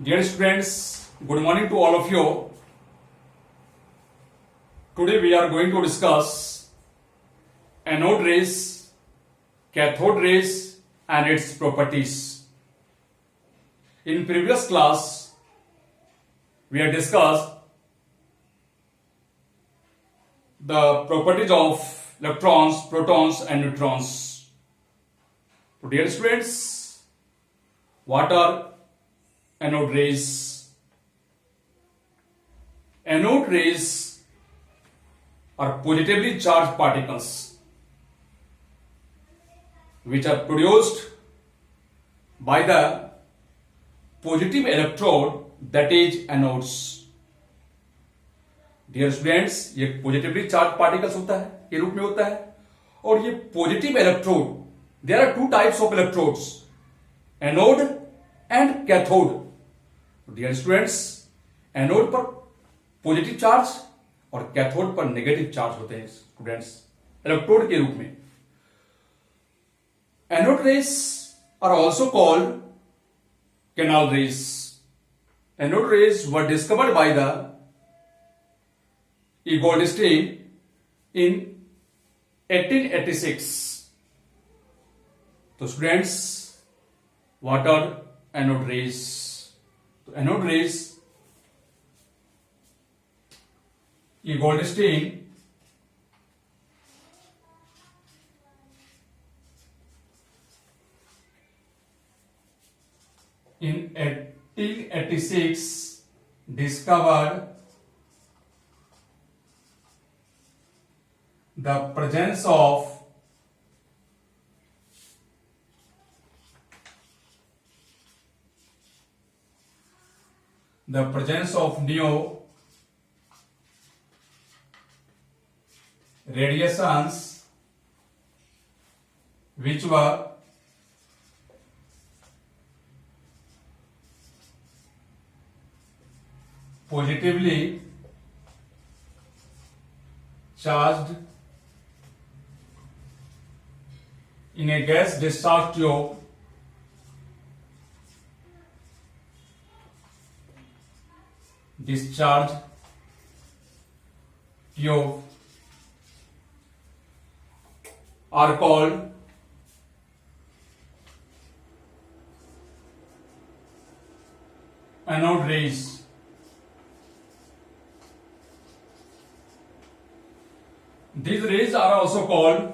Dear students, good morning to all of you. Today we are going to discuss anode rays, cathode rays and its properties. In previous class, we have discussed the properties of electrons, protons and neutrons. So dear students, what are anode rays? Anode rays are positively charged particles which are produced by the positive electrode, that is anodes. Dear students, ये positively charge particles होता है, के रूप में होता है, और ये positive electrode, there are two types of electrodes, anode and cathode. Dear students, anode पर पॉजिटिव चार्ज और कैथोड पर नेगेटिव चार्ज होते हैं स्टूडेंट्स, इलेक्ट्रोड के रूप में. Anode rays are also called canal rays. Anode rays were discovered by the E. Goldstein in 1886. तो students, what are anode rays? तो anode rays E. Goldstein in 1886 discovered the presence of new radiations which were positively charged in a gas discharge tube are called anode rays. These rays are also called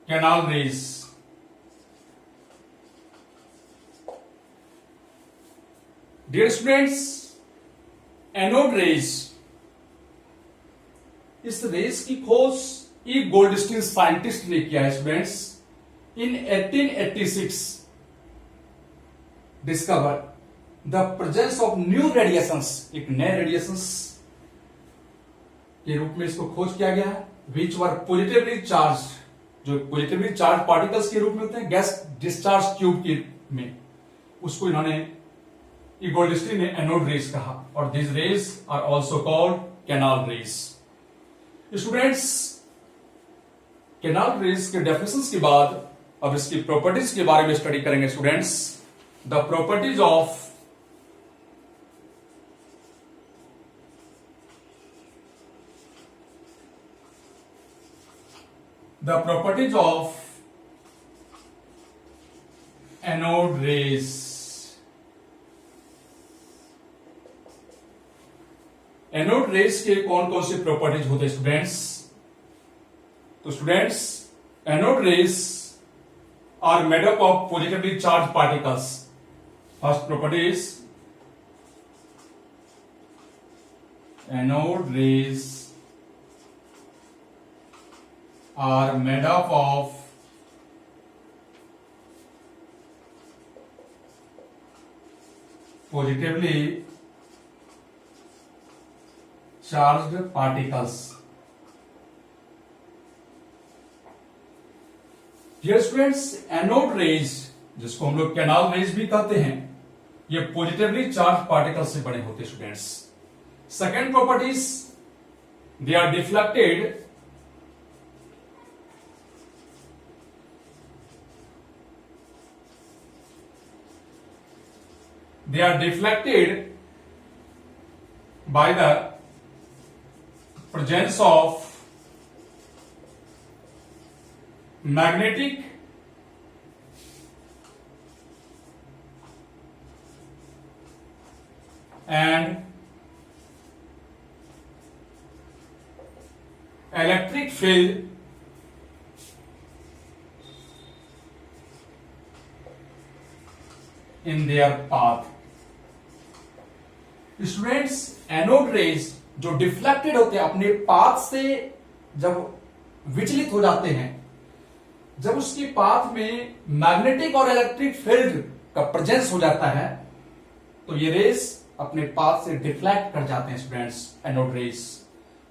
canal rays. Dear students, anode raise, इस race की खोज ई Goldstein scientist ने किया है students. In 1886 discover the presence of new radiations, एक नए radiations के रूप में इसको खोज किया गया है, विच वर पॉजिटिवली चार्ज, जो पॉजिटिवली चार्ज पार्टिकल्स के रूप में होते हैं गैस डिस्चार्ज ट्यूब के में, उसको इन्होंने ई गोल्डस्टीन ने एनोड रेस कहा. और this rays are also called canal rays. Students, canal rays के डेफिनेशंस के बाद अब इसकी प्रॉपर्टीज के बारे में स्टडी करेंगे students. The properties of anode rays. Anode rays के कौन कौन से प्रॉपर्टीज होते हैं स्टूडेंट्स? तो students, anode rays are made up of positively charge particles. First property is anode rays are made up of positively charged particles. Dear students, anode rays, जिसको हम लोग कैनाल रेज भी कहते हैं, ये पॉजिटिवली चार्ज पार्टिकल से बने होते हैं students. Second properties, they are deflected by the presence of magnetic and electric field in their path. Students, anode rays जो डिफ्लेक्टेड होते हैं अपने पाथ से जब विचलित हो जाते हैं, जब उसकी पाथ में मैग्नेटिक और इलेक्ट्रिक फील्ड का प्रेजेंस हो जाता है, तो ये रेज अपने पाथ से डिफ्लेक्ट कर जाते हैं students, anode rays.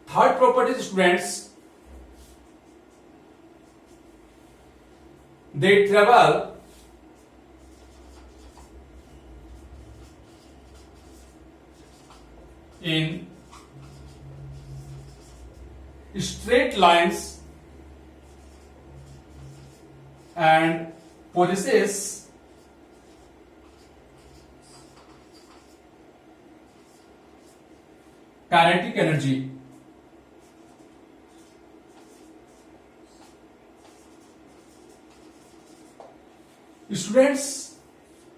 Third property students, they travel in straight lines and possesses kinetic energy. Students,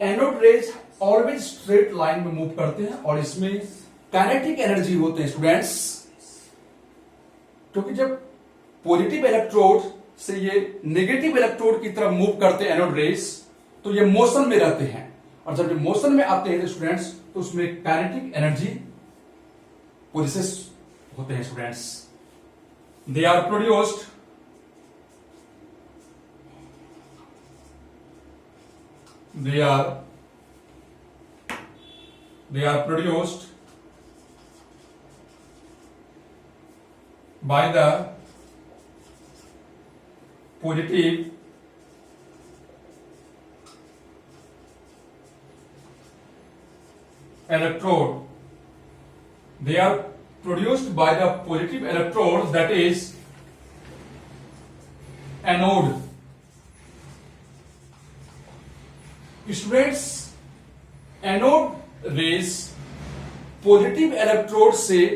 anode rays always straight line में मूव करते हैं और इसमें काइनेटिक एनर्जी होते हैं स्टूडेंट्स, क्योंकि जब पॉजिटिव इलेक्ट्रोड से ये नेगेटिव इलेक्ट्रोड की तरफ मूव करते हैं एनोड रेज, तो ये मोशन में रहते हैं, और जब ये मोशन में आते हैं स्टूडेंट्स, तो उसमें काइनेटिक एनर्जी पोजेसेस होते हैं students. They are produced by the positive electrode. They are produced by the positive electrode, that is anode. Students, anode raise positive electrode से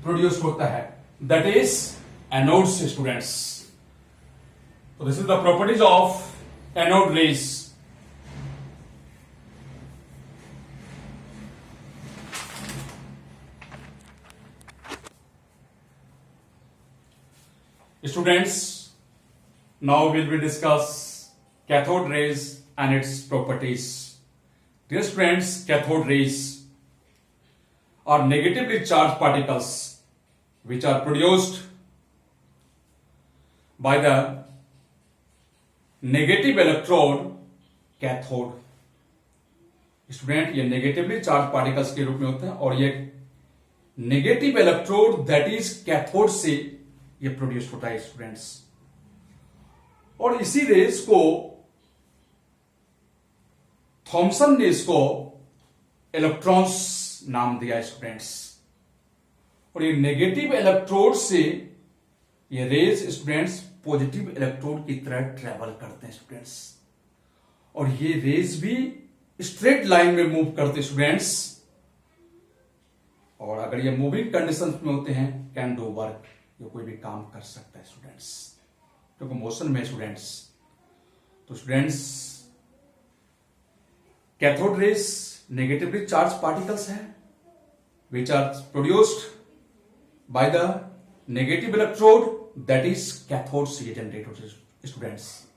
प्रोड्यूस होता है, दैट इज एनोड से students. तो this is the properties of anode rays. Students, now we will discuss cathode rays and its properties. Dear friends, cathode rays are negatively charged particles which are produced by the negative electrode cathode. Student, ये negatively charge particles के रूप में होते हैं और ये negative electrode that is cathode से ये प्रोड्यूस होता है स्टूडेंट्स। और इसी रेस को थॉमसन ने इसको इलेक्ट्रॉन्स नाम दिया स्टूडेंट्स। और ये नेगेटिव इलेक्ट्रोड से ये रेज स्टूडेंट्स पॉजिटिव इलेक्ट्रोड की तरह ट्रेवल करते हैं स्टूडेंट्स, और ये रेज भी स्ट्रेट लाइन में मूव करते स्टूडेंट्स। और अगर ये मूविंग कंडीशन में होते हैं, कैन डू वर्क, ये कोई भी काम कर सकता है स्टूडेंट्स, क्योंकि मोशन में स्टूडेंट्स। तो students, cathode rays negatively charge particles हैं which are produced by the negative electrode that is cathode से जनरेट होते हैं students.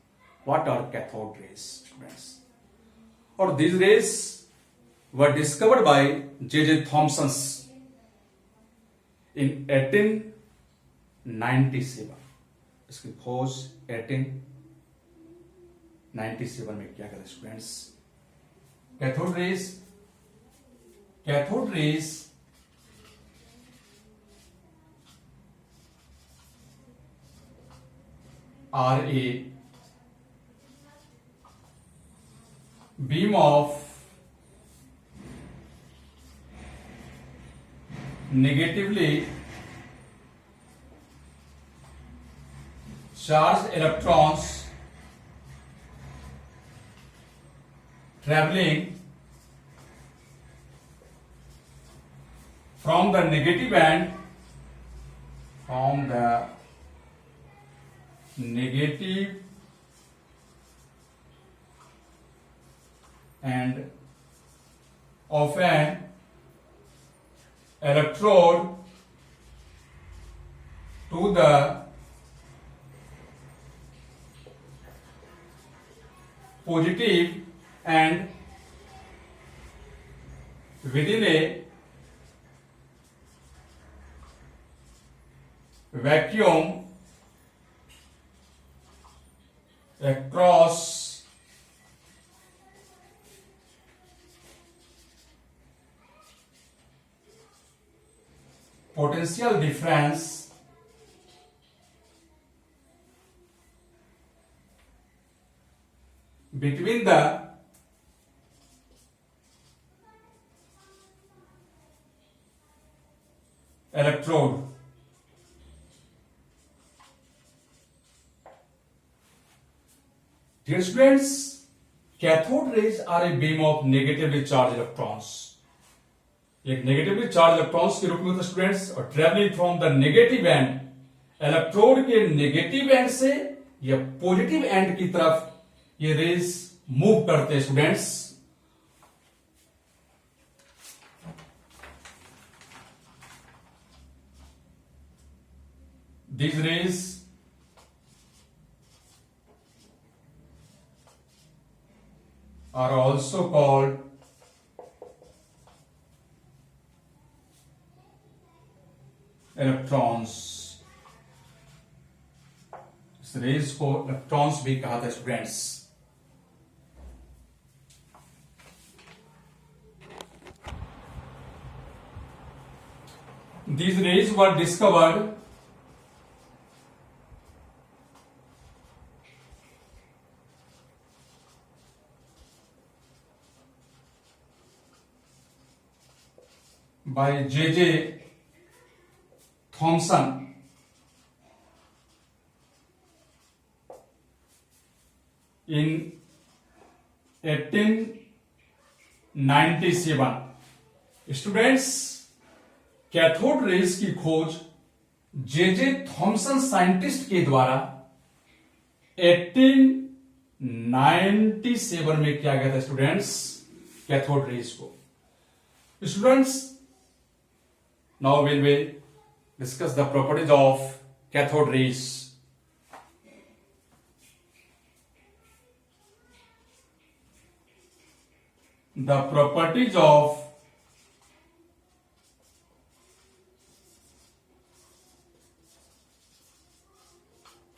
What are cathode rays students? और these rays were discovered by J.J. Thomson in 1897. इसकी खोज 1897 में क्या करें students? Cathode raise are a beam of negatively charged electrons traveling from the negative end of an electrode to the positive end within a vacuum across potential difference between the electrode. Dear students, cathode rays are a beam of negatively charged electrons. एक negatively charge electrons के रूप में होता है students, और travelling from the negative and, electrode के negative and से या पॉजिटिव एंड की तरफ ये रेज मूव करते हैं students. These rays are also called electrons. इस रेज को इलेक्ट्रॉन्स भी कहा था students. These rays were discovered by J.J. Thomson in 1897. Students, cathode raise की खोज जे थॉमसन साइंटिस्ट के द्वारा 1897 में किया गया था स्टूडेंट्स, कैथोड रेज को. Students, now will we discuss the properties of cathode rays. The properties of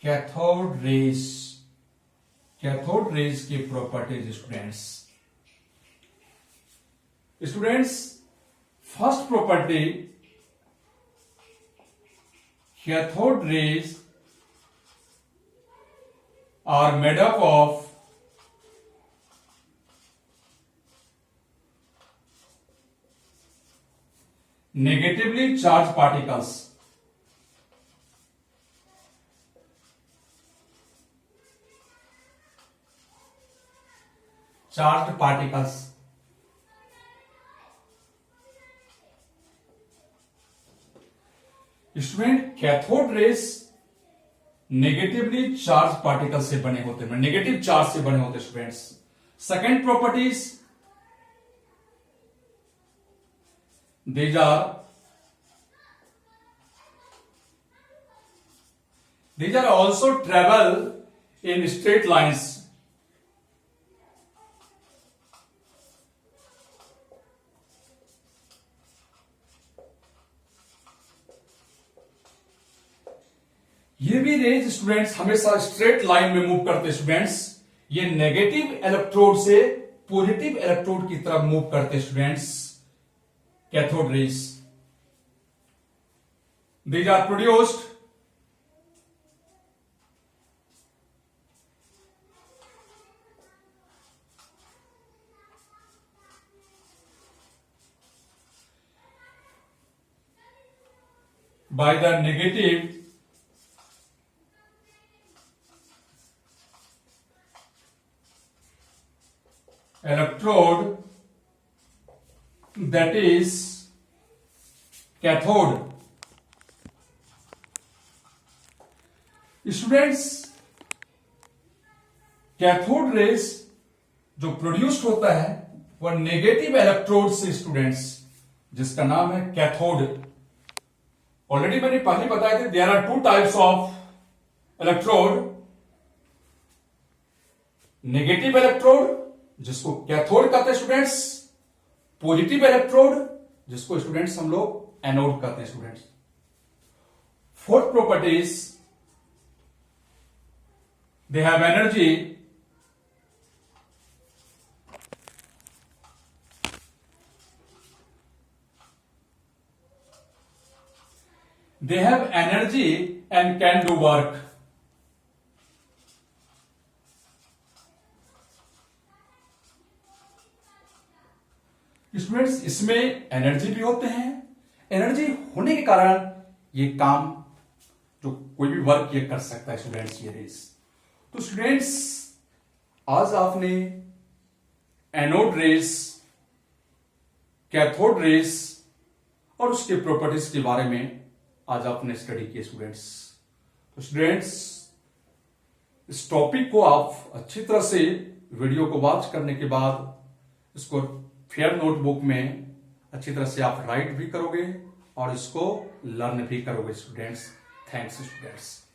cathode rays. Cathode rays की properties students. Students, first property, cathode rays are made up of negatively charged particles. Charged particles. Student, cathode rays negatively charge particle से बने होते हैं, negative charge से बने होते हैं students. Second properties, these are also travel in straight lines. ये भी रेज स्टूडेंट्स हमेशा स्ट्रेट लाइन में मूव करते स्टूडेंट्स. ये नेगेटिव इलेक्ट्रोड से पॉजिटिव इलेक्ट्रोड की तरफ मूव करते students, cathode rays. These are produced by the negative electrode, that is cathode. Students, cathode rays जो प्रोड्यूस्ड होता है वह नेगेटिव इलेक्ट्रोड से स्टूडेंट्स, जिसका नाम है कैथोड। ऑलरेडी मैंने पहले बताया था there are two types of electrode, negative electrode जिसको कैथोड कहते हैं स्टूडेंट्स, पॉजिटिव इलेक्ट्रोड जिसको स्टूडेंट्स हम लोग एनोड कहते हैं students. Fourth properties, they have energy and can do work. Students, इसमें एनर्जी भी होते हैं, एनर्जी होने के कारण ये काम जो कोई भी वर्क ये कर सकता है स्टूडेंट्स, ये रेस। तो स्टूडेंट्स, आज आपने एनोड रेस, कैथोड रेस और उसके प्रॉपर्टीज के बारे में आज आपने स्टडी किया स्टूडेंट्स। तो स्टूडेंट्स, इस टॉपिक को आप अच्छी तरह से वीडियो को वॉच करने के बाद इसको फेयर नोटबुक में अच्छी तरह से आप राइट भी करोगे और इसको लर्न भी करोगे स्टूडेंट्स। Thanks students.